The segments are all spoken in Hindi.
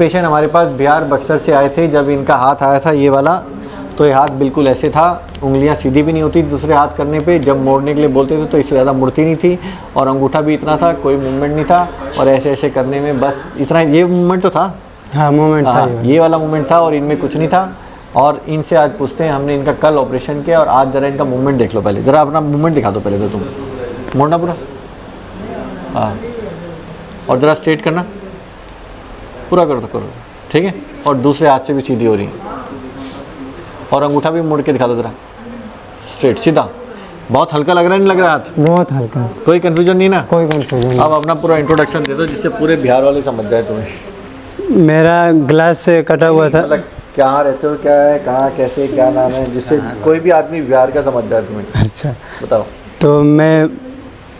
पेशेंट हमारे पास बिहार बक्सर से आए थे। जब इनका हाथ आया था ये वाला, तो ये हाथ बिल्कुल ऐसे था, उंगलियां सीधी भी नहीं होती दूसरे हाथ करने पे। जब मोड़ने के लिए बोलते थे तो इससे ज़्यादा मुड़ती नहीं थी, और अंगूठा भी इतना था, कोई मूवमेंट नहीं था, और ऐसे ऐसे करने में बस इतना, ये मूवमेंट तो था। हाँ मूवमेंट था, ये वाला मूवमेंट था, और इनमें कुछ नहीं था। और इनसे आज पूछते हैं, हमने इनका कल ऑपरेशन किया और आज ज़रा इनका मूवमेंट देख लो। पहले ज़रा अपना मूवमेंट दिखा दो पहले तो, तुम मोड़ना पूरा, हाँ, और ज़रा स्ट्रेट करना पूरा करो, ठीक है। और दूसरे हाथ से भी सीधी हो रही है, और अंगूठा भी मोड़ के दिखा दो ज़रा, स्ट्रेट सीधा। बहुत हल्का लग रहा है, नहीं लग रहा हाथ? बहुत हल्का। कोई कंफ्यूजन नहीं ना? कोई कंफ्यूजन नहीं। अब अपना पूरा इंट्रोडक्शन दे दो जिससे पूरे बिहार वाले समझ जाए तुम्हें। मेरा ग्लास से कटा हुआ था। मतलब कहाँ रहते हो, क्या है, कहाँ, कैसे, क्या नाम है, जिससे कोई भी आदमी बिहार का समझ जाए तुम्हें। अच्छा बताओ। तो मैं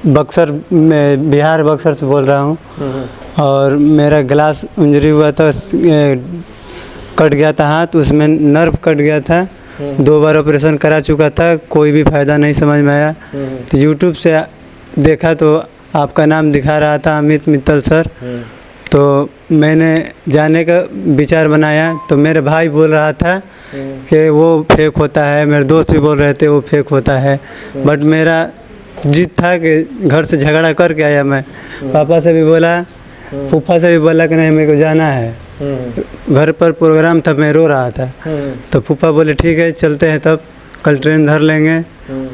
बक्सर में, बिहार बक्सर से बोल रहा हूँ, और मेरा ग्लास इंजरी हुआ था, कट गया था हाथ, उसमें नर्व कट गया था। 2 बार ऑपरेशन करा चुका था, कोई भी फ़ायदा नहीं समझ में आया। तो यूट्यूब से देखा तो आपका नाम दिखा रहा था, अमित मित्तल सर। तो मैंने जाने का विचार बनाया। तो मेरे भाई बोल रहा था कि वो फेक होता है, मेरे दोस्त भी बोल रहे थे वो फेक होता है, बट मेरा जिद था कि घर से झगड़ा करके आया मैं। पापा से भी बोला, फूफा से भी बोला कि नहीं मेरे को जाना है। घर पर प्रोग्राम था, मैं रो रहा था। तो फूफा बोले ठीक है चलते हैं, तब कल ट्रेन धर लेंगे।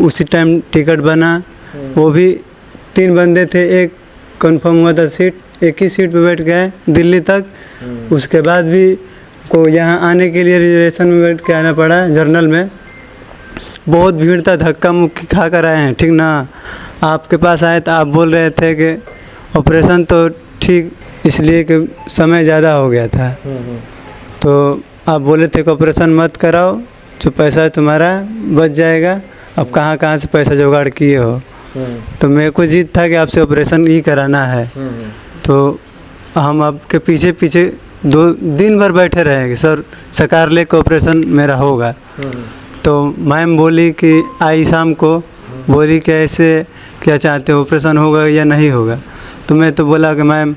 उसी टाइम टिकट बना, वो भी 3 बंदे थे, एक कंफर्म हुआ था सीट, एक ही सीट पे बैठ गए दिल्ली तक। उसके बाद भी को यहाँ आने के लिए रिजर्वेशन में बैठ के आना पड़ा, जर्नल में। बहुत भीड़ था, धक्का मुक्की खा कर आए हैं, ठीक ना। आपके पास आए तो आप बोल रहे थे कि ऑपरेशन तो ठीक, इसलिए कि समय ज़्यादा हो गया था। तो आप बोले थे कि ऑपरेशन मत कराओ, जो पैसा है तुम्हारा बच जाएगा। अब कहाँ कहाँ से पैसा जुगाड़ किए हो। तो मेरे को जिद था कि आपसे ऑपरेशन ही कराना है। तो हम आपके पीछे पीछे 2 दिन भर बैठे रहेंगे, सर सकार ले के ऑपरेशन मेरा होगा। तो मैम बोली कि आई शाम को, बोली कि ऐसे क्या चाहते हो, ऑपरेशन होगा या नहीं होगा। तो मैं तो बोला कि मैम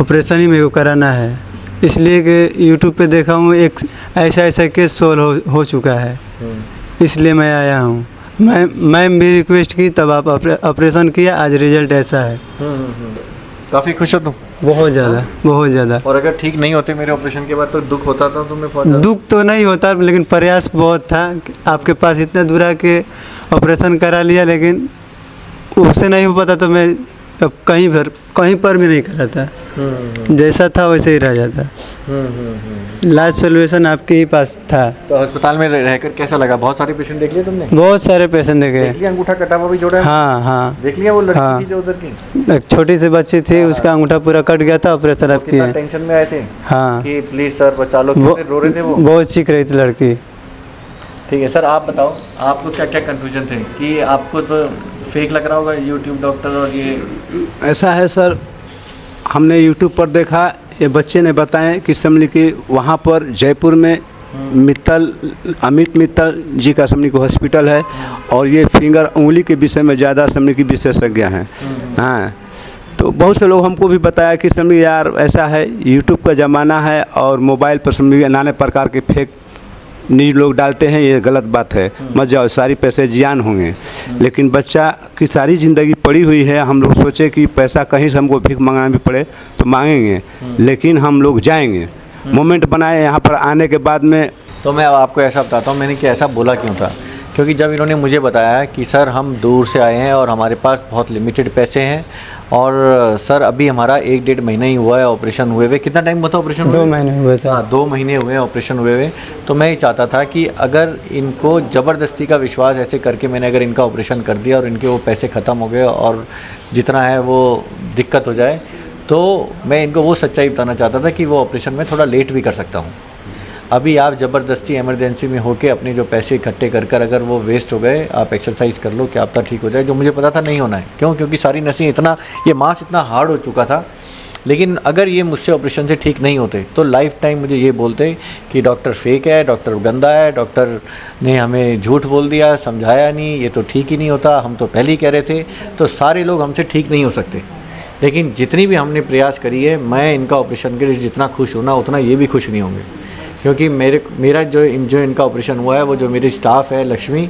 ऑपरेशन ही मेरे को कराना है, इसलिए कि यूट्यूब पे देखा हूँ एक ऐसा केस सोल्व हो चुका है, इसलिए मैं आया हूँ। मैम भी रिक्वेस्ट की, तब आप ऑपरेशन किया, आज रिजल्ट ऐसा है। काफ़ी खुश हो तुम? बहुत ज़्यादा, बहुत ज़्यादा। और अगर ठीक नहीं होते मेरे ऑपरेशन के बाद तो दुख होता था तुम्हें? दुख तो नहीं होता, लेकिन प्रयास बहुत था। आपके पास इतना दूर आके ऑपरेशन करा लिया, लेकिन उससे नहीं हो पाता तो मैं अब कहीं पर भी नहीं करा था। जैसा था वैसे ही रह जाता। लास्ट सोल्यूशन आपके ही पास था। तो अस्पताल में रहकर कैसा लगा? बहुत सारे पेशेंट देख लिए तुमने? बहुत सारे पेशेंट देखे। देख लिया अंगूठा कटा हुआ भी जोड़ा है? हाँ हाँ देख लिया। वो लड़की हाँ। थी जो उधर की, एक छोटी सी बच्ची थी, उसका अंगूठा पूरा कट गया था, ऑपरेशन आप किए। टेंशन में आए थे हाँ कि प्लीज सर बचा लो, रो रहे थे वो? बहुत चीख रही थी लड़की। ठीक है सर, आप बताओ आपको क्या क्या कंफ्यूजन थे कि आपको तो फेक लग रहा होगा यूट्यूब डॉक्टर? और ये ऐसा है सर, हमने यूट्यूब पर देखा, ये बच्चे ने बताया कि समझ कि वहाँ पर जयपुर में अमित मित्तल जी का समझ को हॉस्पिटल है, और ये फिंगर उंगली के विषय में ज़्यादा समझ की विशेषज्ञ हैं। हाँ, तो बहुत से लोग हमको भी बताया कि समझ यार ऐसा है, यूट्यूब का ज़माना है और मोबाइल पर समझ नाना प्रकार के फेक न्यूज लोग डालते हैं, ये गलत बात है, मत जाओ, सारी पैसे जियान होंगे। लेकिन बच्चा की सारी ज़िंदगी पड़ी हुई है, हम लोग सोचे कि पैसा कहीं से हमको भीख मांगना भी पड़े तो मांगेंगे, लेकिन हम लोग जाएंगे। मोमेंट बनाए यहाँ पर आने के बाद में। तो मैं अब आपको ऐसा बताता हूँ मैंने कि ऐसा बोला क्यों था। क्योंकि जब इन्होंने मुझे बताया कि सर हम दूर से आए हैं और हमारे पास बहुत लिमिटेड पैसे हैं, और सर अभी हमारा 1-1.5 महीना ही हुआ है ऑपरेशन हुए हुए। कितना टाइम हुआ था ऑपरेशन? 2 महीने हुए थे। हाँ, 2 महीने हुए हैं ऑपरेशन हुए हुए। तो मैं ये चाहता था कि अगर इनको ज़बरदस्ती का विश्वास ऐसे करके मैंने अगर इनका ऑपरेशन कर दिया और इनके वो पैसे ख़त्म हो गए और जितना है वो दिक्कत हो जाए, तो मैं इनको वो सच्चाई बताना चाहता था कि वो ऑपरेशन में थोड़ा लेट भी कर सकता हूँ। अभी आप ज़बरदस्ती इमरजेंसी में होके अपने जो पैसे इकट्ठे कर कर अगर वो वेस्ट हो गए, आप एक्सरसाइज कर लो कि आपका ठीक हो जाए, जो मुझे पता था नहीं होना है। क्यों? क्योंकि सारी नसें इतना, ये मांस इतना हार्ड हो चुका था। लेकिन अगर ये मुझसे ऑपरेशन से ठीक नहीं होते तो लाइफ टाइम मुझे ये बोलते कि डॉक्टर फेक है, डॉक्टर गंदा है, डॉक्टर ने हमें झूठ बोल दिया, समझाया नहीं, ये तो ठीक ही नहीं होता, हम तो पहले ही कह रहे थे। तो सारे लोग हमसे ठीक नहीं हो सकते, लेकिन जितनी भी हमने प्रयास करी है, मैं इनका ऑपरेशन के लिए जितना खुश हूँ ना, उतना ये भी खुश नहीं होंगे, क्योंकि मेरा जो इनका ऑपरेशन हुआ है, वो जो मेरी स्टाफ है लक्ष्मी,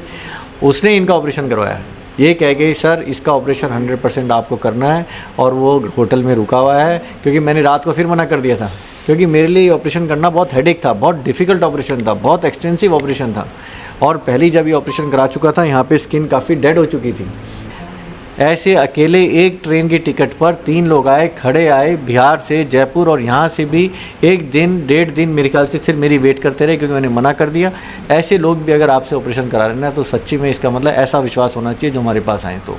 उसने इनका ऑपरेशन करवाया है। ये कह गई सर इसका ऑपरेशन 100% आपको करना है, और वो होटल में रुका हुआ है, क्योंकि मैंने रात को फिर मना कर दिया था, क्योंकि मेरे लिए ये ऑपरेशन करना बहुत हेडेक था, बहुत डिफ़िकल्ट ऑपरेशन था, बहुत एक्सटेंसिव ऑपरेशन था। और पहले जब ये ऑपरेशन करा चुका था, यहाँ पे स्किन काफ़ी डेड हो चुकी थी। ऐसे अकेले एक ट्रेन की टिकट पर 3 लोग आए, खड़े आए बिहार से, जयपुर, और यहाँ से भी 1 दिन 1.5 दिन मेरे ख्याल से सिर्फ मेरी वेट करते रहे, क्योंकि मैंने मना कर दिया। ऐसे लोग भी अगर आपसे ऑपरेशन करा रहे हैं ना, तो सच्ची में इसका मतलब ऐसा विश्वास होना चाहिए जो हमारे पास आए तो।